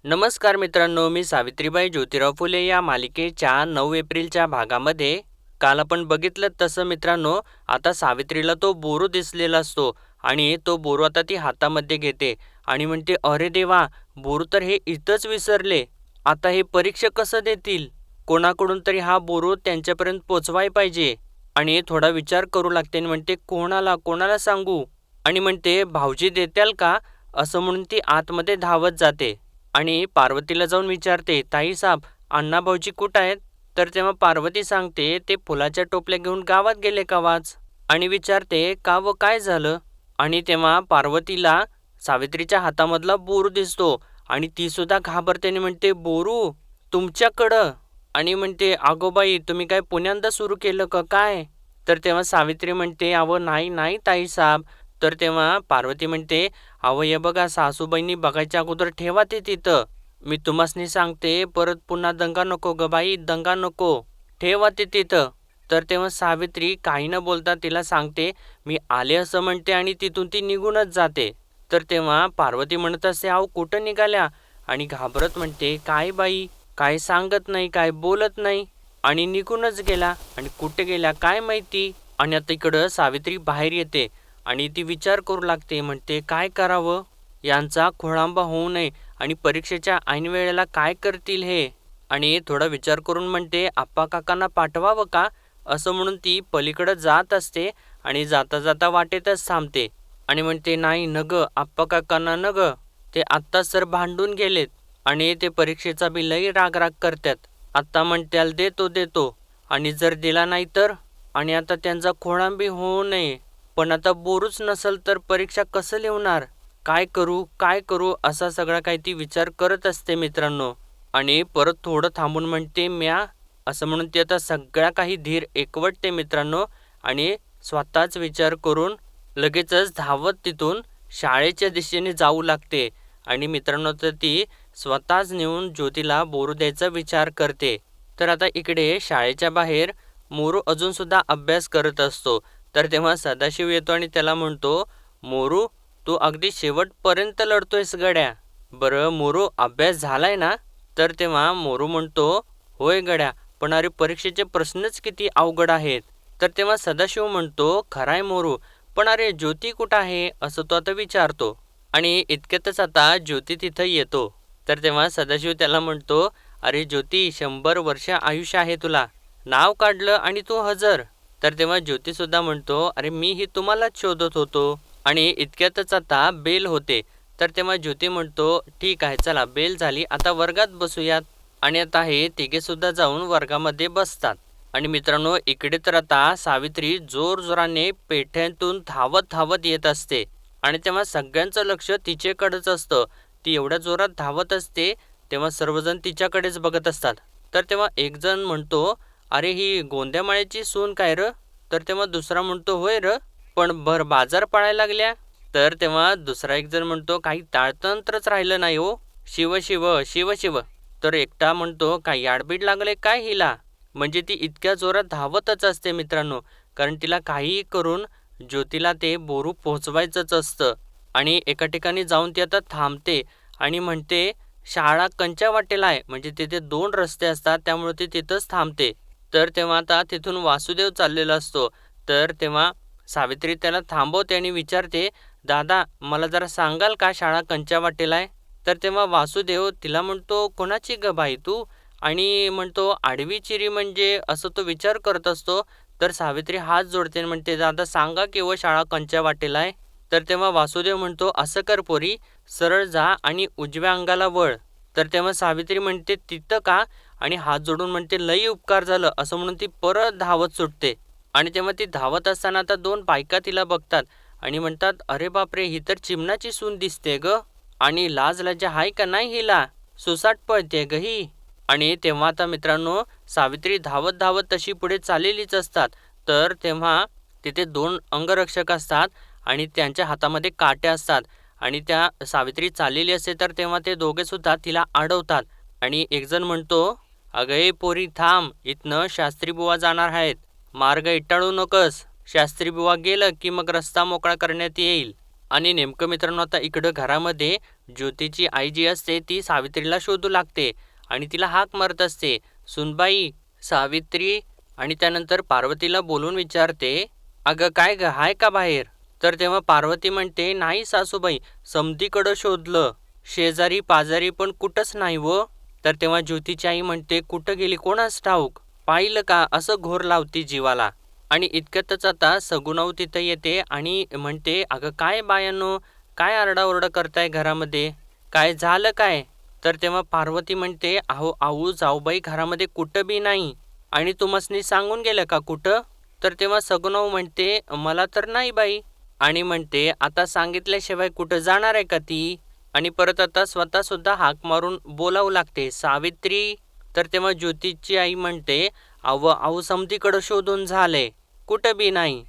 नमस्कार मित्रांनो, मी सावित्रीबाई ज्योतिराव फुले या मालिकेच्या 9 एप्रिलच्या भागामध्ये काल आपण बघितलं तसं मित्रांनो, आता सावित्रीला तो बोरू दिसलेला असतो आणि तो बोरू आता ती हातामध्ये घेते आणि म्हणते, अरे देवा, बोरू तर हे इथंच विसरले. आता हे परीक्षक कसं देतील? कोणाकडून तरी हा बोरू त्यांच्यापर्यंत पोचवाय पाहिजे. आणि थोडा विचार करू लागते आणि म्हणते, कोणाला कोणाला सांगू? आणि म्हणते, भाऊजी देत्याल का? असं म्हणून ती आतमध्ये धावत जाते आणि पार्वतीला जाऊन विचारते, ताई साहेब, अण्णा भाऊजी कुठं आहेत? तर तेव्हा पार्वती सांगते, ते फुलाच्या टोपल्या घेऊन गावात गेले का वाच? आणि विचारते, का व काय झालं? आणि तेव्हा पार्वतीला सावित्रीच्या हातामधला बोरू दिसतो आणि ती सुद्धा घाबरते आणि म्हणते, बोरू तुमच्याकडं? आणि म्हणते, अगो बाई, तुम्ही काय पुण्यांदा सुरू केलं का काय? तर तेव्हा सावित्री म्हणते, अहो नाही नाही ताई साहेब. तर तेव्हा पार्वती म्हणते, अहो हे बघा, सासूबाईंनी बघायच्या अगोदर ठेवा ते तिथं. मी तुम्हासनी सांगते, परत पुन्हा दंगा नको ग बाई, दंगा नको. ठेवा ते तिथं. तर तेव्हा सावित्री काही न बोलता तिला सांगते, मी आले असं म्हणते आणि तिथून ती निघूनच जाते. तर तेव्हा पार्वती म्हणत असते, अहो कुठं निघाल्या? आणि घाबरत म्हणते, काय बाई, काय सांगत नाही, काय बोलत नाही आणि निघूनच गेला. आणि कुठे गेल्या काय माहिती. आणि आता इकडं सावित्री बाहेर येते आणि ती विचार करू लागते, म्हणते, काय करावं? यांचा खोळंबा होऊ नये आणि परीक्षेच्या ऐनवेळेला काय करतील हे? आणि थोडा विचार करून म्हणते, आप्पा काकांना पाठवावं का? असं म्हणून ती पलीकडं जात असते आणि जाता जाता वाटेतच थांबते आणि म्हणते, नाही न गं, आप्पा काकांना न गं, ते आत्ताच सर भांडून गेलेत आणि ते परीक्षेचा बी लई रागराग करतात. आत्ता म्हणत्याल देतो देतो आणि जर दिला नाही तर? आणि आता त्यांचा खोळंबी होऊ नये. पण आता बोरूच नसल तर परीक्षा कसं लिहणार? काय करू काय करू असा सगळा काही ती विचार करत असते मित्रांनो. आणि परत थोडं थांबून म्हणते, म्या, असं म्हणून ती आता सगळ्या काही धीर एकवटते मित्रांनो आणि स्वतःच विचार करून लगेचच धावत तिथून शाळेच्या दिशेने जाऊ लागते. आणि मित्रांनो, तर ती स्वतःच नेऊन ज्योतीला बोरू द्यायचा विचार करते. तर आता इकडे शाळेच्या बाहेर मोरू अजून सुद्धा अभ्यास करत असतो. तर तेव्हा सदाशिव येतो आणि त्याला म्हणतो, मोरू, तू अगदी शेवटपर्यंत लढतोयस गड्या. बरं मोरू, अभ्यास झालाय ना? तर तेव्हा मोरू म्हणतो, होय गड्या, पण अरे परीक्षेचे प्रश्नच किती अवघड आहेत. तर तेव्हा सदाशिव म्हणतो, खराय मोरू, पण अरे ज्योती कुठं आहे? असं तो आता विचारतो. आणि इतक्यातच आता ज्योती तिथं येतो. तर तेव्हा सदाशिव त्याला म्हणतो, अरे ज्योती, 100 वर्ष आयुष्य आहे तुला. नाव काढलं आणि तू हजर. तर तेव्हा ज्योतीसुद्धा म्हणतो, अरे मीही तुम्हालाच शोधत होतो. आणि इतक्यातच आता बेल होते. तर तेव्हा ज्योती म्हणतो, ठीक आहे, चला बेल झाली, आता वर्गात बसूयात. आणि आता हे तिघेसुद्धा जाऊन वर्गामध्ये बसतात. आणि मित्रांनो, इकडे तर आता सावित्री जोरजोराने पेठ्यातून धावत धावत येत असते आणि तेव्हा सगळ्यांचं लक्ष तिच्याकडेच असतं. ती एवढ्या जोरात धावत असते तेव्हा सर्वजण तिच्याकडेच बघत असतात. तर तेव्हा एक जण म्हणतो, अरे ही गोंद्यामाळ्याची सून काय र? तर तेव्हा दुसरा म्हणतो, होय र, पण भर बाजार पाळायला लागल्या. तर तेव्हा दुसरा एक जण म्हणतो, काही ताळतंत्रच राहिलं नाही हो, शिव शिव शिव शिव. तर एकटा म्हणतो, काही याडबीड लागले काय हिला? म्हणजे ती इतक्या जोरात धावतच असते मित्रांनो, कारण तिला काहीही करून ज्योतीला ते बोरू पोहोचवायचंच असतं. आणि एका ठिकाणी जाऊन ती आता थांबते आणि म्हणते, शाळा कंच्या वाटेला आहे. म्हणजे तिथे 2 रस्ते असतात, त्यामुळे ती तिथंच थांबते. तर तेव्हा आता तिथून वासुदेव चाललेला असतो. तर तेव्हा सावित्री त्याला थांबवते आणि विचारते, दादा, मला जरा सांगाल का शाळा कंच्या वाटेला आहे? तर तेव्हा वासुदेव तिला म्हणतो, कोणाची ग बाई तू? आणि म्हणतो, आडवी चिरी म्हणजे, असं तो विचार करत असतो. तर सावित्री हात जोडते आणि म्हणते, दादा सांगा की व शाळा कंच्या वाटेला आहे? तर तेव्हा वासुदेव म्हणतो, असं कर पोरी, सरळ जा आणि उजव्या अंगाला वळ. तर तेव्हा सावित्री म्हणते, तिथं का? आणि हात जोडून म्हणते, लई उपकार झालं, असं म्हणून ती परत धावत सुटते. आणि तेव्हा ती धावत असताना आता 2 बायका तिला बघतात आणि म्हणतात, अरे बापरे, ही तर चिमणाची सून दिसते ग. आणि लाज लज्जा हाय का नाही हिला? सुसाट पळते ग ही. आणि तेव्हा आता मित्रांनो, सावित्री धावत धावत तशी पुढे चाललेलीच असतात. तर तेव्हा तिथे 2 अंगरक्षक असतात आणि त्यांच्या हातामध्ये काट्या असतात. आणि त्या सावित्री चाललेली असते तर तेव्हा ते दोघे सुद्धा तिला अडवतात. आणि एक जण म्हणतो, अगं ए पोरी थांब, इथनं शास्त्री बुवा जाणार आहेत, मार्ग इटाळू नकोस. शास्त्री बुवा गेलं की मग रस्ता मोकळा करण्यात येईल. आणि नेमकं मित्रांनो आता इकडं घरामध्ये ज्योतीची आई जी असते ती सावित्रीला शोधू लागते आणि तिला हाक मारत असते, सुनबाई, सावित्री. आणि त्यानंतर पार्वतीला बोलून विचारते, अगं काय ग हाय का बाहेर? तर तेव्हा पार्वती म्हणते, नाही सासूबाई, समधीकडं शोधलं, शेजारी पाजारी पण कुठंच नाही व. तर तेव्हा ज्योतीची आई म्हणते, कुठं गेली कोणास ठाऊक, पाहिलं का असं घोर लावती जीवाला. आणि इतक्यातच आता सगुणाऊ तिथं येते आणि म्हणते, अगं काय बायांनो, काय आरडाओरडा करताय घरामध्ये, काय झालं काय? तर तेव्हा पार्वती म्हणते, अहो आऊ जाऊबाई घरामध्ये कुठं बी नाही. आणि तुम्हासनी सांगून गेलं का कुठं? तर तेव्हा सगुणाऊ म्हणते, मला तर नाही बाई. आणि म्हणते, आता सांगितल्याशिवाय कुठं जाणार आहे का ती? आणि परत आता स्वतः सुद्धा हाक मारून बोलावू लागते, सावित्री. तर तेव्हा ज्योतीची आई म्हणते, अहो समतीकडं शोधून झाले, कुठं बी नाही.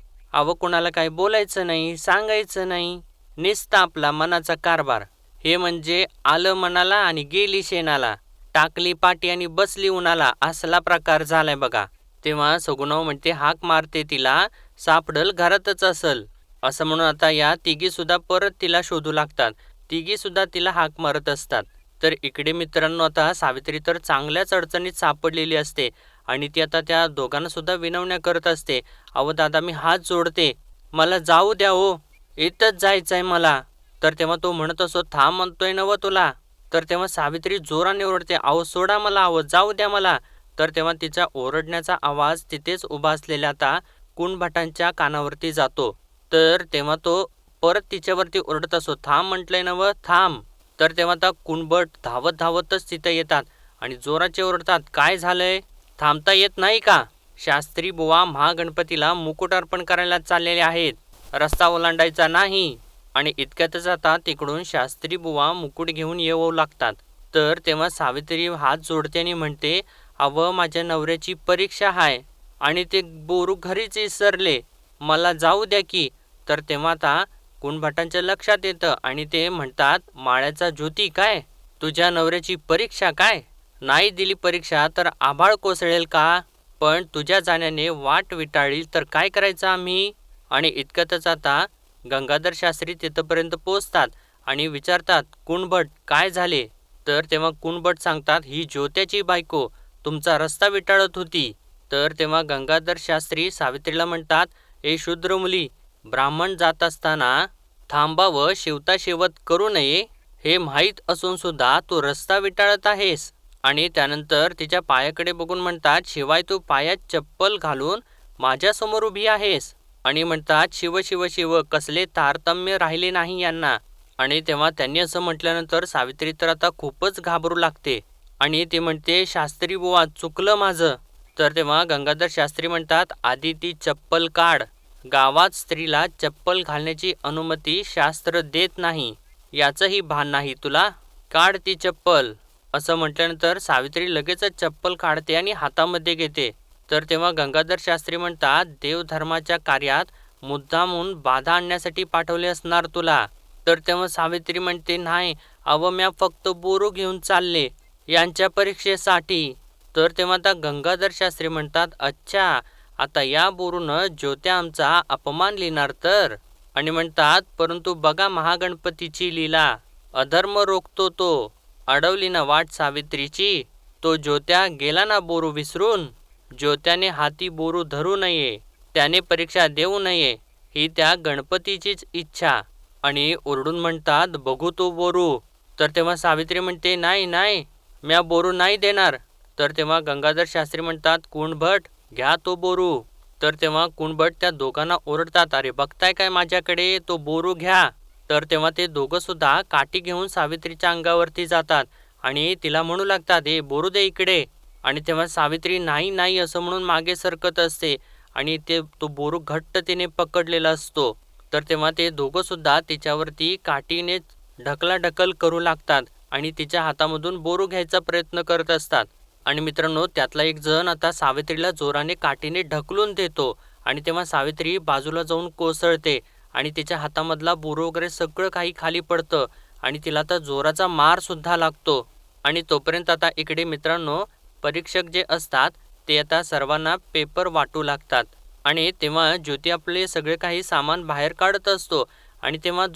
कुणाला काही बोलायचं नाही, सांगायचं नाही, निस्ता आपला मनाचा कारभार. हे म्हणजे आलं मनाला आणि गेली शेणाला, टाकली पाटी आणि बसली उन्हाला, असला प्रकार झालाय बघा. तेव्हा सगुणाव म्हणते, हाक मारते तिला, सापडल घरातच असल. असं म्हणून आता या तिघी सुद्धा परत तिला शोधू लागतात. तिघी सुद्धा तिला हाक मारत असतात. तर इकडे मित्रांनो आता सावित्री तर चांगल्याच अडचणीत सापडलेली असते आणि ती आता त्या दोघांना सुद्धा विनवण्या करत असते, अहो दादा मी हात जोडते, मला जाऊ द्या हो, इथंच जायचंय मला. तर तेव्हा तो म्हणत असो, थांब म्हणतोय नव तुला. तर तेव्हा सावित्री जोराने ओरडते, अहो सोडा मला, अहो जाऊ द्या मला. तर तेव्हा तिचा ओरडण्याचा आवाज तिथेच उभा असलेल्या आता कुणभटांच्या कानावरती जातो. तर तेव्हा तो परत तिच्यावरती ओरडत असो, थांब म्हटलंय नव, थांब. तर तेव्हा आता कुणभट धावत धावतच तिथं येतात आणि जोराचे ओरडतात, काय झालंय, थांबता येत नाही का? शास्त्री बुवा महागणपतीला मुकुट अर्पण करायला चाललेले आहेत, रस्ता ओलांडायचा नाही. आणि इतक्यातच आता तिकडून शास्त्री बुवा मुकुट घेऊन येऊ लागतात. तर तेव्हा सावित्री हात जोडते आणि म्हणते, माझ्या नवऱ्याची परीक्षा आहे आणि ते बोरू घरीच विसरले, मला जाऊ द्या की. तर तेव्हा आता कुणभटांच्या लक्षात येतं आणि ते म्हणतात, माळ्याचा ज्योती काय, तुझ्या नवऱ्याची परीक्षा काय? नाही दिली परीक्षा तर आभाळ कोसळेल का? पण तुझ्या जाण्याने वाट विटाळील तर काय करायचं आम्ही? आणि इतक्यातच आता गंगाधर शास्त्री तिथपर्यंत पोचतात आणि विचारतात, कुणभट काय झाले? तर तेव्हा कुणभट सांगतात, ही ज्योत्याची बायको तुमचा रस्ता विटाळत होती. तर तेव्हा गंगाधर शास्त्री सावित्रीला म्हणतात, शूद्र मुली, ब्राह्मण जात असताना थांबावं, शिवता शेवत करू नये हे माहीत असून सुद्धा तू रस्ता विटाळत आहेस. आणि त्यानंतर तिच्या पायाकडे बघून म्हणतात, शिवाय तू पायात चप्पल घालून माझ्यासमोर उभी आहेस. आणि म्हणतात, शिव शिव शिव, कसले तारतम्य राहिले नाही यांना. आणि तेव्हा त्यांनी असं म्हटल्यानंतर सावित्री तर आता खूपच घाबरू लागते आणि ती म्हणते, शास्त्री बुवा चुकलं माझं. तर तेव्हा गंगाधर शास्त्री म्हणतात, आधी ती चप्पल काढ, गावात स्त्रीला चप्पल घालण्याची अनुमती शास्त्र देत नाही, याचंही भान नाही तुला, काढ ती चप्पल. असं म्हटल्यानंतर सावित्री लगेचच चप्पल काढते आणि हातामध्ये घेते. तर तेव्हा गंगाधर शास्त्री म्हणतात, देवधर्माच्या कार्यात मुद्दामून बाधा आणण्यासाठी पाठवले असणार तुला. तर तेव्हा सावित्री म्हणते, नाही म्या फक्त बोरू घेऊन चालले यांच्या परीक्षेसाठी. तर तेव्हा आता गंगाधर शास्त्री म्हणतात, अच्छा, आता या बोरूनं ज्योत्या आमचा अपमान लिहिणार तर. आणि म्हणतात, परंतु बघा महागणपतीची लीला, अधर्म रोखतो तो, अडवली ना वाट सावित्रीची, तो ज्योत्या गेला ना बोरू विसरून. ज्योत्याने हाती बोरू धरू नये, त्याने परीक्षा देऊ नये, ही त्या गणपतीचीच इच्छा. आणि ओरडून म्हणतात, बघू तो बोरू. तर तेव्हा सावित्री म्हणते, नाही नाही, म्या बोरू नाही देणार. तर तेव्हा गंगाधर शास्त्री म्हणतात, कुणभट घ्या तो बोरू. तर तेव्हा कुणभट त्या दोघांना ओरडतात, अरे बघताय काय माझ्याकडे, तो बोरू घ्या. तर तेव्हा ते दोघं सुद्धा काठी घेऊन सावित्रीच्या अंगावरती जातात आणि तिला म्हणू लागतात, बोरू दे इकडे. आणि तेव्हा सावित्री नाही नाही असं म्हणून मागे सरकत असते आणि तो बोरू घट्ट तिने पकडलेला असतो. तर तेव्हा ते दोघं सुद्धा तिच्यावरती काठीने ढकलाढकल करू लागतात आणि तिच्या हातामधून बोरू घ्यायचा प्रयत्न करत असतात. आणि मित्रांनो, त्यातला एक जण आता सावित्रीला जोराने काठीने ढकलून देतो आणि तेव्हा सावित्री बाजूला जाऊन कोसळते आणि तिच्या हातामधला बोरू वगैरे सगळं काही खाली पडतं आणि तिला आता जोराचा मार सुद्धा लागतो. आणि तोपर्यंत आता इकडे मित्रांनो, परीक्षक जे असतात ते आता सर्वांना पेपर वाटू लागतात. आणि तेव्हा ज्योती आपले सगळे काही सामान बाहेर काढत असतो आणि तेव्हा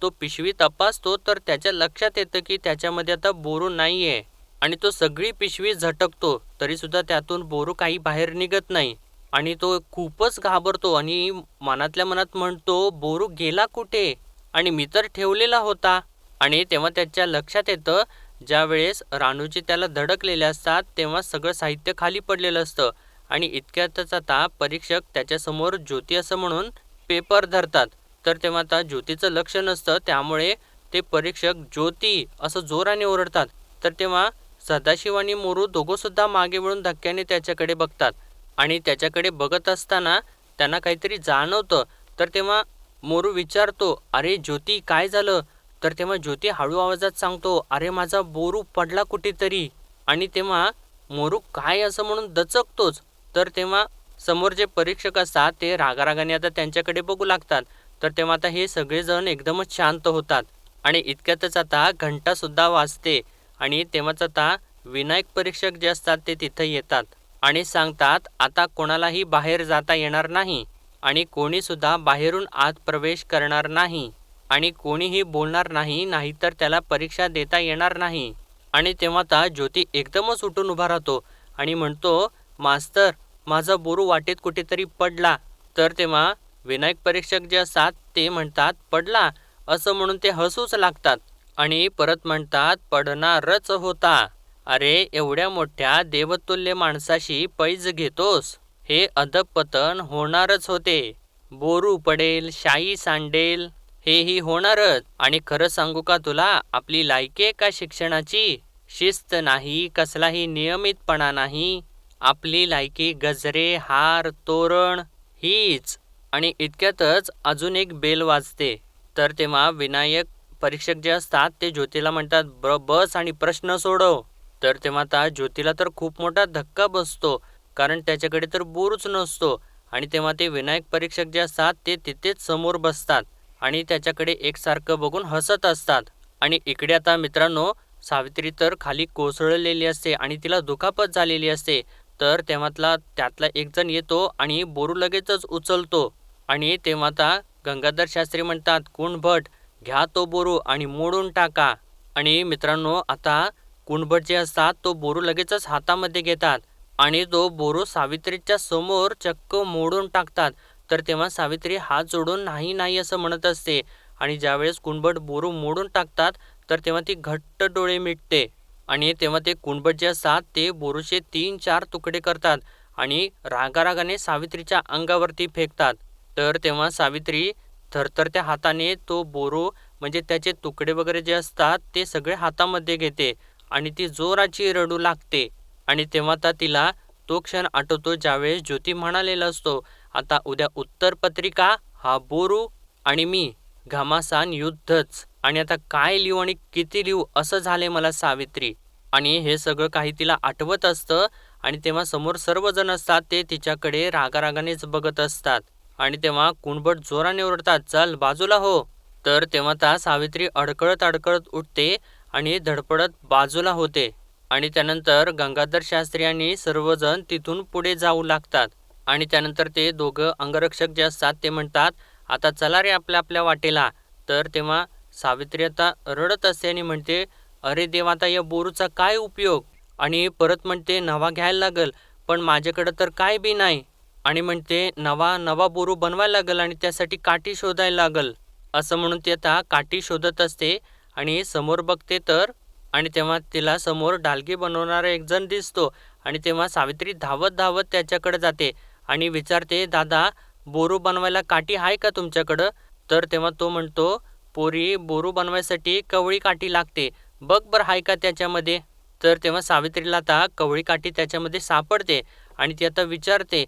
तो पिशवी तपासतो तर त्याच्या लक्षात येतं की त्याच्यामध्ये आता बोरू नाही आहे आणि तो सगळी पिशवी झटकतो तरीसुद्धा त्यातून बोरू काही बाहेर निघत नाही आणि तो खूपच घाबरतो आणि मनातल्या मनात म्हणतो, बोरू गेला कुठे? आणि मी तर ठेवलेला होता. आणि तेव्हा त्याच्या लक्षात येतं, ज्यावेळेस रानूजी त्याला धडकलेले असतात तेव्हा सगळं साहित्य खाली पडलेलं असतं आणि इतक्यातच आता परीक्षक त्याच्यासमोर ज्योती असं म्हणून पेपर धरतात. तर तेव्हा आता ज्योतीचं लक्ष नसतं त्यामुळे ते परीक्षक ज्योती असं जोराने ओरडतात. तर तेव्हा सदाशिव आणि मोरू दोघंसुद्धा मागे वळून धक्क्याने त्याच्याकडे बघतात आणि त्याच्याकडे बघत असताना त्यांना काहीतरी जाणवतं. तर तेव्हा मोरू विचारतो, अरे ज्योती काय झालं? तर तेव्हा ज्योती हळू आवाजात सांगतो, अरे माझा बोरू पडला कुठेतरी. आणि तेव्हा मोरू काय असं म्हणून दचकतोच. तर तेव्हा समोर जे परीक्षक असतात ते रागारागाने आता त्यांच्याकडे बघू लागतात. तर तेव्हा आता हे सगळेजण एकदमच शांत होतात आणि इतक्यातच आता घंटासुद्धा वाजते आणि तेव्हाच आता विनायक परीक्षक जे असतात ते तिथं येतात आणि सांगतात, आता कोणालाही बाहेर जाता येणार नाही आणि कोणीसुद्धा बाहेरून आत प्रवेश करणार नाही आणि कोणीही बोलणार नाही, नाहीतर त्याला परीक्षा देता येणार नाही. आणि तेव्हा आता ज्योती एकदमच उठून उभा राहतो आणि म्हणतो, मास्तर माझा बोरू वाटेत कुठेतरी पडला. तर तेव्हा विनायक परीक्षक जे असतात ते म्हणतात, पडला असं म्हणून ते हसूच लागतात आणि परत म्हणतात, पडणारच होता. अरे एवढ्या मोठ्या देवतुल्य माणसाशी पैज घेतोस, हे अधःपतन होणारच होते. बोरू पडेल, शाई सांडेल, हेही होणारच. आणि खरं सांगू का तुला, आपली लायकी आहे का शिक्षणाची? शिस्त नाही, कसलाही नियमितपणा नाही. आपली लायकी गजरे, हार, तोरण हीच. आणि इतक्यातच अजून एक बेल वाजते. तर तेव्हा विनायक परीक्षक जे असतात ते ज्योतीला म्हणतात, बस आणि प्रश्न सोडव. तर तेव्हा आता ज्योतीला तर खूप मोठा धक्का बसतो, कारण त्याच्याकडे तर बोरूच नसतो. आणि तेव्हा ते विनायक परीक्षक जे असतात ते तिथेच समोर बसतात आणि त्याच्याकडे एकसारखं बघून हसत असतात. आणि इकडे आता मित्रांनो, सावित्री तर खाली कोसळलेली असते आणि तिला दुखापत झालेली असते. तर तेव्हातला त्यातला एक जण येतो आणि बोरू लगेचच उचलतो आणि तेव्हा आता गंगाधर शास्त्री म्हणतात, कुणभट घ्या तो बोरू आणि मोडून टाका. आणि मित्रांनो, आता कुणभट जे असतात तो बोरू लगेचच हातामध्ये घेतात आणि तो बोरू सावित्रीच्या समोर चक्क मोडून टाकतात. तर तेव्हा सावित्री हात जोडून नाही नाही असं म्हणत असते आणि ज्यावेळेस कुणभट बोरू मोडून टाकतात तर तेव्हा ती घट्ट डोळे मिटते आणि तेव्हा ते कुणभट जे असतात ते बोरूचे 3-4 तुकडे करतात आणि रागारागाने सावित्रीच्या अंगावरती फेकतात. तर तेव्हा सावित्री थरथरत्या हाताने तो बोरू म्हणजे त्याचे तुकडे वगैरे जे असतात ते सगळे हातामध्ये घेते आणि ती जोराची रडू लागते. आणि तेव्हा आता तिला तो क्षण आठवतो ज्यावेळेस ज्योती म्हणालेला असतो, आता उद्या उत्तरपत्रिका, हा बोरू आणि मी घमासान युद्धच. आणि आता काय लिहू आणि किती लिहू असं झाले मला सावित्री. आणि हे सगळं काही तिला आठवत असतं आणि तेव्हा समोर सर्वजण असतात ते तिच्याकडे रागारागानेच बघत असतात. आणि तेव्हा कुणभट जोराने ओरडतात, चल बाजूला हो. तर तेव्हा त्या सावित्री अडकळत अडकळत उठते आणि धडपडत बाजूला होते आणि त्यानंतर गंगाधर शास्त्री आणि सर्वजण तिथून पुढे जाऊ लागतात. आणि त्यानंतर ते दोघं अंगरक्षक जे असतात ते म्हणतात, आता चला रे आपल्या आपल्या वाटेला. तर तेव्हा सावित्री आता रडत असते आणि म्हणते, अरे देवा आता या बोरूचा काय उपयोग? आणि परत म्हणते नवा घ्यायला लागल, पण माझ्याकडं तर काय बी नाही. आणि म्हणते नवा नवा बोरू बनवायला लागल आणि त्यासाठी काठी शोधायला लागल. असं म्हणून ती आता काठी शोधत असते आणि समोर बघते तर आणि तेव्हा तिला समोर डालगी बनवणारा एक जण दिसतो आणि तेव्हा सावित्री धावत धावत त्याच्याकडे जाते आणि विचारते, दादा बोरू बनवायला काठी आहे का तुमच्याकडं? तर तेव्हा तो म्हणतो, पोरी बोरू बनवायसाठी कवळी काठी लागते, बघ बरं आहे का त्याच्यामध्ये. तर तेव्हा सावित्रीला आता कवळी काठी त्याच्यामध्ये सापडते आणि ती आता विचारते,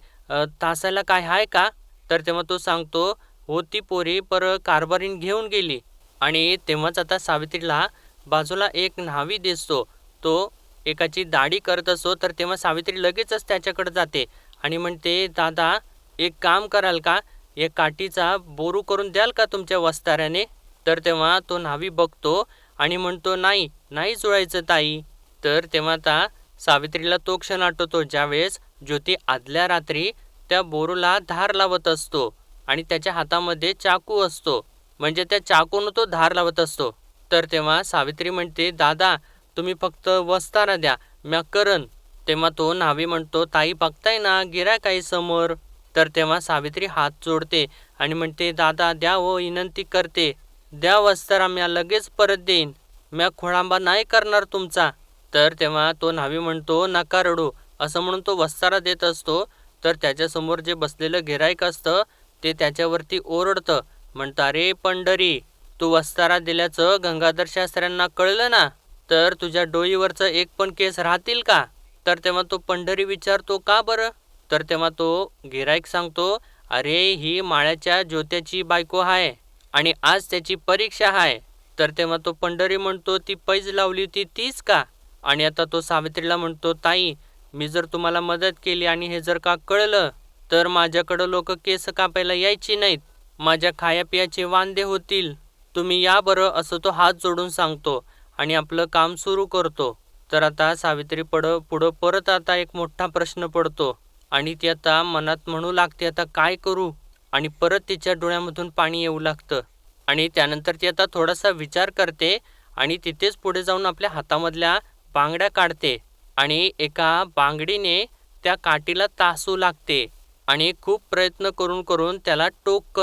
तासायला काय आहे का? तर तेव्हा तो सांगतो, हो ती पोरी पर कारभारीन घेऊन गेली. आणि तेव्हाच आता सावित्रीला बाजूला एक न्हावी दिसतो, तो एकाची दाढी करत असतो. तर तेव्हा सावित्री लगेचच त्याच्याकडे जाते आणि म्हणते, दादा एक काम कराल का, या काठीचा बोरू करून द्याल का तुमच्या वस्ताऱ्याने? तर तेव्हा तो न्हावी बघतो आणि म्हणतो, नाही नाही जुळायचं ताई. तर तेव्हा आता सावित्रीला तो क्षण आठवतो ज्यावेळेस ज्योती आदल्या रात्री त्या बोरूला धार लावत असतो आणि त्याच्या हातामध्ये चाकू असतो. म्हणजे त्या चाकून तो धार लावत असतो. तर तेव्हा सावित्री म्हणते, दादा तुम्ही फक्त वस्तारा द्या, म्या करन. तेव्हा तो न्हावी म्हणतो, ताई बघताय ना गिऱ्हाईक आहे समोर. तर तेव्हा सावित्री हात जोडते आणि म्हणते, दादा द्या हो, विनंती करते, द्या वस्तारा, म्या लगेच परत देईन, म्या खोळंबा नाही करणार तुमचा. तर तेव्हा तो न्हावी म्हणतो, नका रडू, असं म्हणून तो वस्तारा देत असतो. तर त्याच्यासमोर जे बसलेलं गिऱ्हाईक असतं ते त्याच्यावरती ओरडतं, म्हणतं, अरे पंढरी, तू वस्तारा दिल्याचं गंगाधर शास्त्र्यांना कळलं ना, तर तुझ्या डोईवरचं एक पण केस राहतील का? तर तेव्हा तो पंढरी विचारतो, का बरं? तर तेव्हा तो गिऱ्हाईक सांगतो, अरे ही माळ्याच्या ज्योत्याची बायको आहे आणि आज त्याची परीक्षा आहे. तर तेव्हा तो पंढरी म्हणतो, ती पैज लावली होती तीच का? आणि आता तो सावित्रीला म्हणतो, ताई मी जर तुम्हाला मदत केली आणि हे जर का कळलं तर माझ्याकडं लोक केस कापायला यायची नाहीत, माझ्या खायापियाचे वांदे होतील, तुम्ही या बरं, असं तो हात जोडून सांगतो आणि आपलं काम सुरू करतो. तर आता सावित्री पुढं परत आता एक मोठा प्रश्न पडतो आणि ती आता मनात म्हणू लागते, आता काय करू? आणि परत तिच्या डोळ्यामधून पाणी येऊ लागतं आणि त्यानंतर ती आता थोडासा विचार करते आणि तिथेच पुढे जाऊन आपल्या हातामधल्या बांगड्या काढते आणि एका बांगडीने त्या काठीला तासू लागते आणि खूप प्रयत्न करून करून त्याला टोक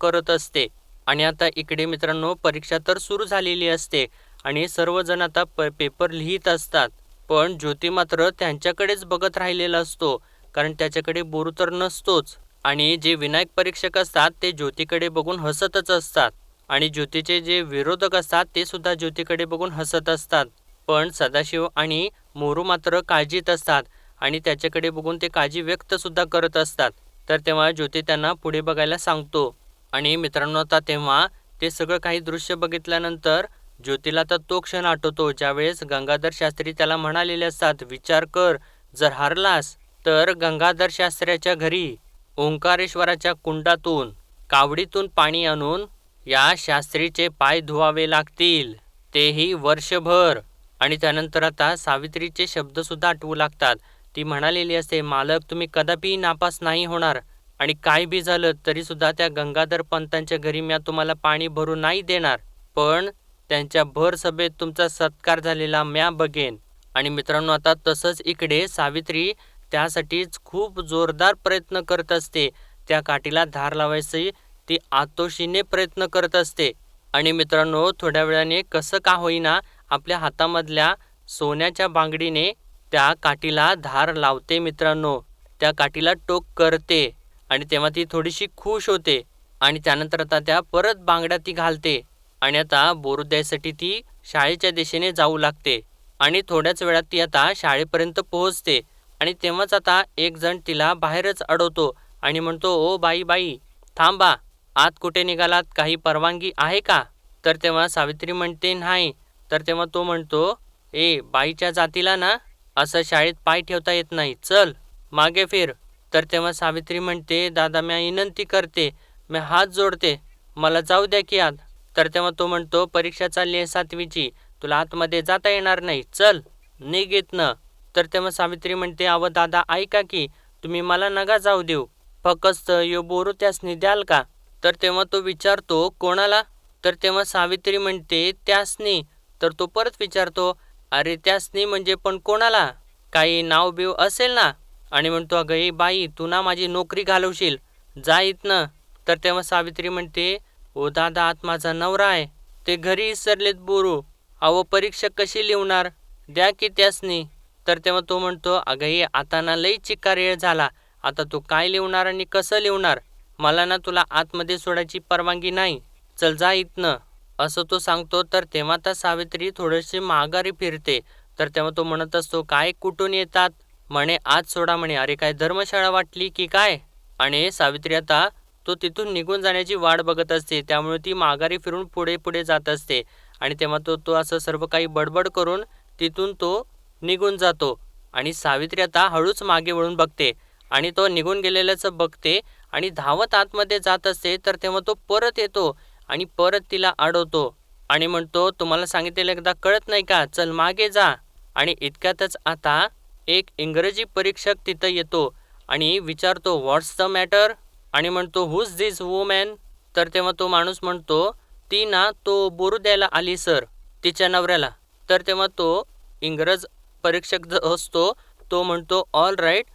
करत असते. आणि आता इकडे मित्रांनो परीक्षा तर सुरू झालेली असते आणि सर्वजण आता पेपर लिहित असतात, पण ज्योती मात्र त्यांच्याकडेच बघत राहिलेला असतो, कारण त्याच्याकडे बोरू तर नसतोच. आणि जे विनायक परीक्षक असतात ते ज्योतीकडे बघून हसतच असतात आणि ज्योतीचे जे विरोधक असतात ते सुद्धा ज्योतीकडे बघून हसत असतात. पण सदाशिव आणि मोरू मात्र काळजीत असतात आणि त्याच्याकडे बघून ते काळजी व्यक्त सुद्धा करत असतात. तर तेव्हा ज्योती त्यांना पुढे बघायला सांगतो. आणि मित्रांनो आता तेव्हा ते सगळं काही दृश्य बघितल्यानंतर ज्योतीला तर तो क्षण आठवतो ज्यावेळेस गंगाधर शास्त्री त्याला म्हणालेले असतात, विचार कर, जर हारलास तर गंगाधर शास्त्र्याच्या घरी ओंकारेश्वराच्या कुंडातून कावडीतून पाणी आणून या शास्त्रीचे पाय धुवावे लागतील, तेही वर्षभर. आणि त्यानंतर आता सावित्रीचे शब्दसुद्धा आठवू लागतात. ती म्हणालेली असते, मालक तुम्ही कदापि नापास नाही होणार आणि काय बी झालं तरीसुद्धा त्या गंगाधर पंतांच्या घरी मी तुम्हाला पाणी भरू नाही देणार, पण त्यांच्या भर सभेत तुमचा सत्कार झालेला म्या बघेन. आणि मित्रांनो आता तसंच इकडे सावित्री त्यासाठीच खूप जोरदार प्रयत्न करत असते. त्या काठीला धार लावायची ती आतोशीने प्रयत्न करत असते. आणि मित्रांनो थोड्या वेळाने कसं का होईना आपल्या हातामधल्या सोन्याच्या बांगडीने त्या काठीला धार लावते. मित्रांनो त्या काठीला टोक करते आणि तेव्हा ती थोडीशी खुश होते आणि त्यानंतर आता त्या परत बांगड्या ती घालते आणि आता बोरू द्यायसाठी ती शाळेच्या दिशेने जाऊ लागते. आणि थोड्याच वेळात ती आता शाळेपर्यंत पोहोचते आणि तेव्हाच आता एक जण तिला बाहेरच अडवतो आणि म्हणतो, ओ बाई बाई थांबा, आत कुठे निघालात, काही परवानगी आहे का? तर तेव्हा सावित्री म्हणते, नाही. तर तेव्हा तो म्हणतो, ए बाईच्या जातीला ना असं शाळेत पाय ठेवता येत नाही, चल मागे फिर. तर तेव्हा सावित्री म्हणते, दादा म्या विनंती करते, म्या हात जोडते, मला जाऊ द्या की आत. तर तेव्हा तो म्हणतो, परीक्षा चालली आहे 7वीची, तुला आतमध्ये जाता येणार नाही, चल निघ इथनं. तर तेव्हा सावित्री म्हणते, अव दादा ऐका की, तुम्ही मला नका जाऊ देऊ, फक्त यो बोरू त्यासनी द्याल का? तर तेव्हा तो विचारतो, कोणाला? तर तेव्हा सावित्री म्हणते, त्यासनी. तर तो परत विचारतो, अरे त्यासनी म्हणजे पण कोणाला? काही नाव बिव असेल ना? आणि म्हणतो, अगं ए बाई तू ना माझी नोकरी घालवशील, जा इथनं. तर तेव्हा सावित्री म्हणते, ओ दादा आत माझा नवरा आहे, ते घरी विसरलेत बोरू, अहो परीक्षा कशी लिहणार, द्या की त्यासनी. तर तेव्हा तो म्हणतो, अगं ये आता ना लई चिकार येळ झाला, आता तू काय लिहणार आणि कसं लिहणार, मला ना तुला आतमध्ये सोडायची परवानगी नाही, चल जा इथनं, असं तो सांगतो. तर तेव्हा आता सावित्री थोडीशी माघारी फिरते. तर तेव्हा तो म्हणत असतो, काय कुठून येतात, म्हणे आज सोडा म्हणे, अरे काय धर्मशाळा वाटली की काय? आणि सावित्री आता तो तिथून निघून जाण्याची वाट बघत असते, त्यामुळे ती माघारी फिरून पुढे पुढे जात असते. आणि तेव्हा तो असं सर्व काही बडबड करून तिथून तो निघून जातो. आणि सावित्री आता हळूच मागे वळून बघते आणि तो निघून गेलेल्याचं बघते आणि धावत आतमध्ये जात असते. तर तेव्हा तो परत येतो आणि परत तिला अडवतो आणि म्हणतो, तुम्हाला सांगितलेलं एकदा कळत नाही का, चल मागे जा. आणि इतक्यातच आता एक इंग्रजी परीक्षक तिथं येतो आणि विचारतो, व्हॉट्स द मॅटर? आणि म्हणतो, हुज दिस वुमॅन? तर तेव्हा तो माणूस म्हणतो, ती ना तो बोरू द्यायला आली सर तिच्या नवऱ्याला. तर तेव्हा तो इंग्रज परीक्षक जो असतो तो म्हणतो, ऑल राईट,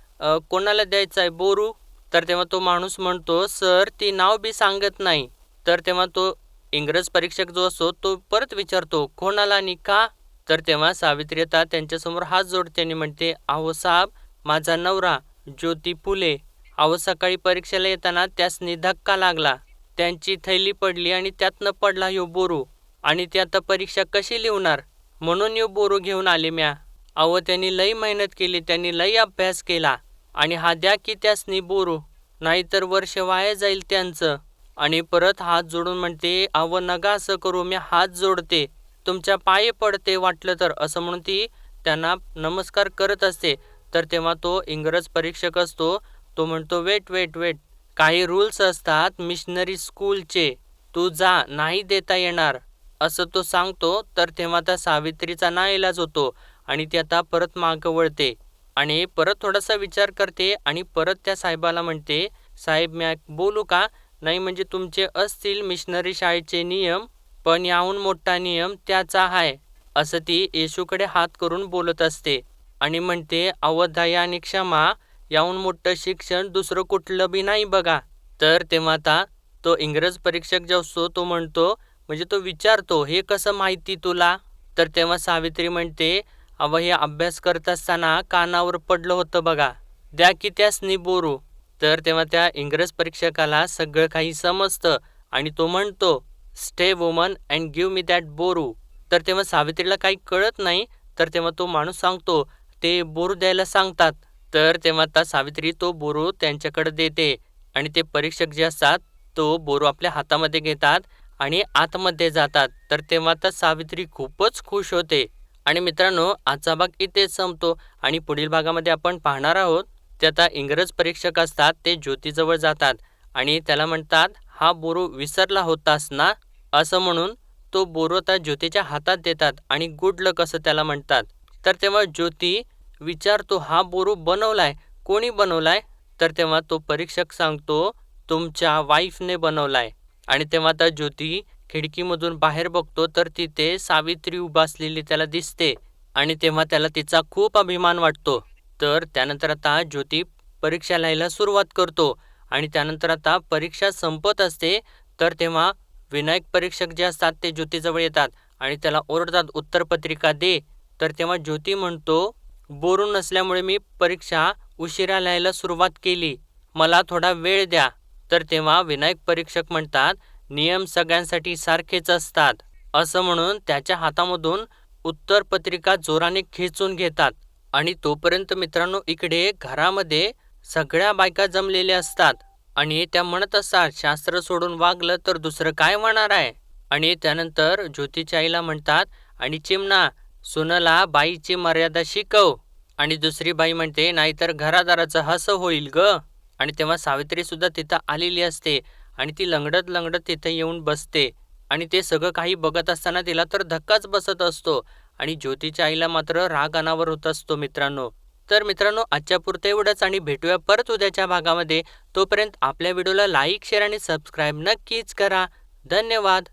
कोणाला द्यायचा आहे बोरू? तर तेव्हा तो माणूस म्हणतो, सर ती नाव बी सांगत नाही. तर तेव्हा तो इंग्रज परीक्षक जो असतो तो परत विचारतो, कोणाला आणि का? तर तेव्हा सावित्री आता त्यांच्यासमोर हात जोडते आणि म्हणते, अहो साहेब, माझा नवरा ज्योती फुले, अहो सकाळी परीक्षेला येताना त्यासनी धक्का लागला, त्यांची थैली पडली आणि त्यातनं पडला ह्यो बोरू, आणि ती आता परीक्षा कशी लिहणार, म्हणून ह्यो बोरू घेऊन आले म्या. अहो त्यांनी लई मेहनत केली, त्यांनी लई अभ्यास केला, आणि हा द्या की त्यासनी बोरू, नाहीतर वर्ष वाया जाईल त्यांचं. आणि परत हात जोडून म्हणते, अहो नका असं करू, मी हात जोडते, तुमच्या पायी पडते वाटलं तर, असं म्हणून ती त्यांना नमस्कार करत असते. तर तेव्हा तो इंग्रज परीक्षक असतो तो म्हणतो, वेट वेट वेट, काही रूल्स असतात मिशनरी स्कूलचे, तू जा, नाही देता येणार, असं तो सांगतो. तर तेव्हा त्या सावित्रीचा नाईलाज होतो आणि ती आता परत मागं वळते आणि परत थोडासा विचार करते आणि परत त्या साहेबाला म्हणते, साहेब मी बोलू का? नाही म्हणजे तुमचे असतील मिशनरी शाळेचे नियम, पण याहून मोठा नियम त्याचा आहे, असं ती येशूकडे हात करून बोलत असते आणि म्हणते, अवधया आणि क्षमा याहून मोठं शिक्षण दुसरं कुठलं बी नाही बघा. तर तेव्हा आता तो इंग्रज परीक्षक जो असतो तो म्हणतो, म्हणजे तो विचारतो, हे कसं माहिती तुला? तर तेव्हा सावित्री म्हणते, अव हे अभ्यास करत असताना कानावर पडलं होतं बघा, द्या की त्यासनी बोरू. तर तेव्हा त्या इंग्रज परीक्षकाला सगळं काही समजतं आणि तो म्हणतो, stay woman and give me that बोरू. तर तेव्हा सावित्रीला काही कळत नाही. तर तेव्हा तो माणूस सांगतो, ते बोरू द्यायला सांगतात. तर तेव्हा आता सावित्री तो बोरू त्यांच्याकडे देते आणि ते परीक्षक जे असतात तो बोरू आपल्या हातामध्ये घेतात आणि आतमध्ये जातात. तर तेव्हा आता सावित्री खूपच खुश होते. आणि मित्रांनो, आजचा भाग इथेच संपतो आणि पुढील भागामध्ये आपण पाहणार आहोत, ते आता इंग्रज परीक्षक असतात ते ज्योतीजवळ जातात आणि त्याला म्हणतात, हा बोरू विसरला होतास ना, असं म्हणून तो बोरू आता ज्योतीच्या हातात देतात आणि गुड लक असं त्याला म्हणतात. तर तेव्हा ज्योती विचारतो, हा बोरू बनवलाय कोणी बनवलाय? तर तेव्हा तो परीक्षक सांगतो, तुमच्या वाईफने बनवलाय. आणि तेव्हा आता ज्योती खिडकीमधून बाहेर बघतो तर तिथे सावित्री उभा असलेली त्याला दिसते आणि तेव्हा त्याला तिचा खूप अभिमान वाटतो. तर त्यानंतर आता ज्योती परीक्षा लिहायला सुरुवात करतो आणि त्यानंतर आता परीक्षा संपत असते. तर तेव्हा विनायक परीक्षक जे असतात ते ज्योतीजवळ येतात आणि त्याला ओरडतात, उत्तरपत्रिका दे. तर तेव्हा ज्योती म्हणतो, बोरू नसल्यामुळे मी परीक्षा उशिरा लिहायला सुरुवात केली, मला थोडा वेळ द्या. तर तेव्हा विनायक परीक्षक म्हणतात, नियम सगळ्यांसाठी सारखेच असतात, असं म्हणून त्याच्या हातामधून उत्तरपत्रिका जोराने खेचून घेतात. आणि तोपर्यंत मित्रांनो इकडे घरामध्ये सगळ्या बायका जमलेल्या असतात आणि त्या म्हणत असतात, शास्त्र सोडून वागलं तर दुसरं काय होणार आहे. आणि त्यानंतर ज्योतीच्या आईला म्हणतात, आणि चिमणा, सुनला बाईची मर्यादा शिकव. आणि दुसरी बाई म्हणते, नाहीतर घरादाराचं हसं होईल ग. आणि तेव्हा सावित्री सुद्धा तिथं आलेली असते आणि ती लंगडत लंगडत तिथे येऊन बसते आणि ते सगळं काही बघत असताना तिला तर धक्काच बसत असतो आणि ज्योतीच्या आईला मात्र राग अनावर होत असतो मित्रांनो. तर मित्रांनो, आजच्या पुरतं एवढंच आणि भेटूया परत उद्याच्या भागामध्ये. तोपर्यंत आपल्या व्हिडिओला लाईक, शेअर आणि सबस्क्राईब नक्कीच करा. धन्यवाद.